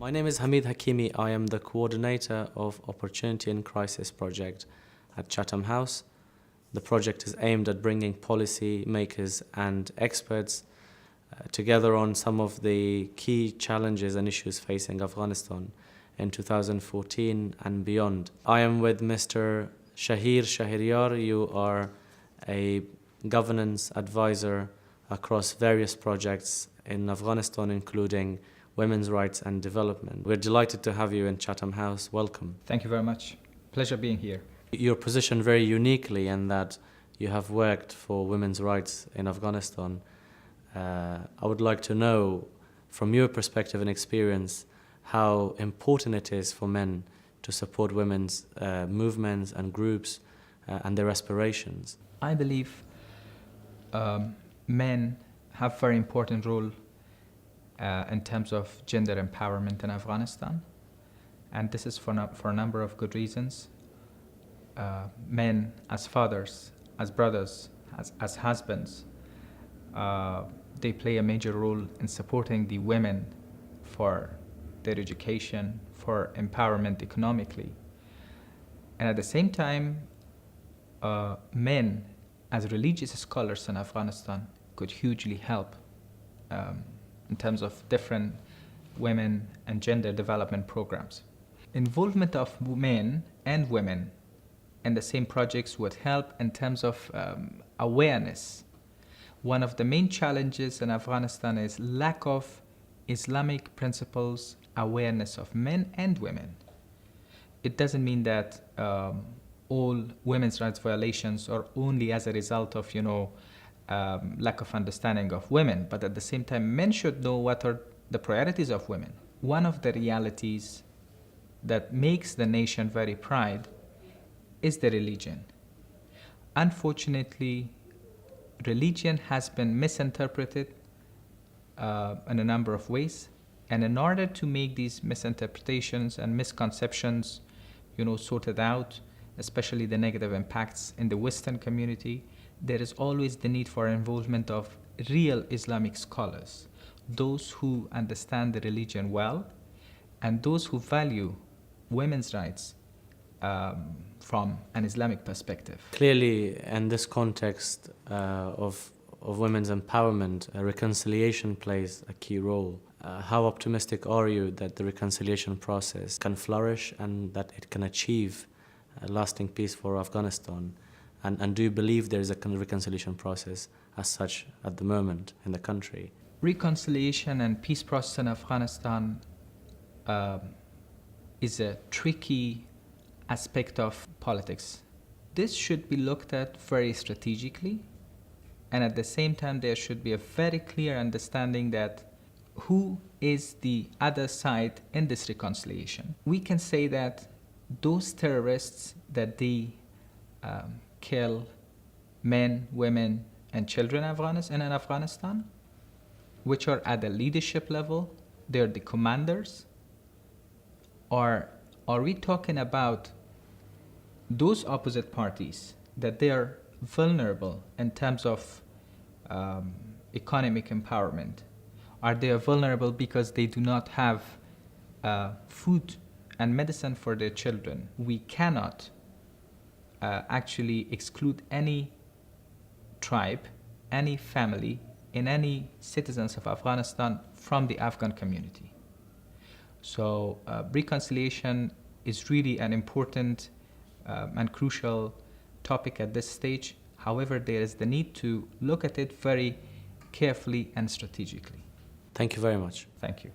My name is Hamid Hakimi. I am the coordinator of Opportunity in Crisis project at Chatham House. The project is aimed at bringing policy makers and experts together on some of the key challenges and issues facing Afghanistan in 2014 and beyond. I am with Mr. Shahriar. You are a governance advisor across various projects in Afghanistan, including women's rights and development. We're delighted to have you in Chatham House. Welcome. Thank you very much. Pleasure being here. You're positioned very uniquely in that you have worked for women's rights in Afghanistan. I would like to know, from your perspective and experience, how important it is for men to support women's movements and groups and their aspirations. I believe men have a very important role in terms of gender empowerment in Afghanistan, and this is for a number of good reasons. Men as fathers, as brothers, as husbands, they play a major role in supporting the women for their education, for empowerment economically. And at the same time, men as religious scholars in Afghanistan could hugely help in terms of different women and gender development programs. Involvement of men and women in the same projects would help in terms of awareness. One of the main challenges in Afghanistan is lack of Islamic principles awareness of men and women. It doesn't mean that all women's rights violations are only as a result of, lack of understanding of women, but at the same time, men should know what are the priorities of women. One of the realities that makes the nation very proud is the religion. Unfortunately, religion has been misinterpreted in a number of ways, and in order to make these misinterpretations and misconceptions, sorted out, especially the negative impacts in the Western community, there is always the need for involvement of real Islamic scholars, those who understand the religion well, and those who value women's rights from an Islamic perspective. Clearly, in this context of women's empowerment, reconciliation plays a key role. How optimistic are you that the reconciliation process can flourish and that it can achieve lasting peace for Afghanistan? And do you believe there is a reconciliation process as such at the moment in the country? Reconciliation and peace process in Afghanistan is a tricky aspect of politics. This should be looked at very strategically, and at the same time there should be a very clear understanding that who is the other side in this reconciliation. We can say that those terrorists that they kill men, women, and children in Afghanistan, which are at the leadership level, they're the commanders, or are we talking about those opposite parties that they are vulnerable in terms of economic empowerment? Are they vulnerable because they do not have food and medicine for their children? We cannot actually exclude any tribe, any family, and any citizens of Afghanistan from the Afghan community. So reconciliation is really an important and crucial topic at this stage. However, there is the need to look at it very carefully and strategically. Thank you very much. Thank you.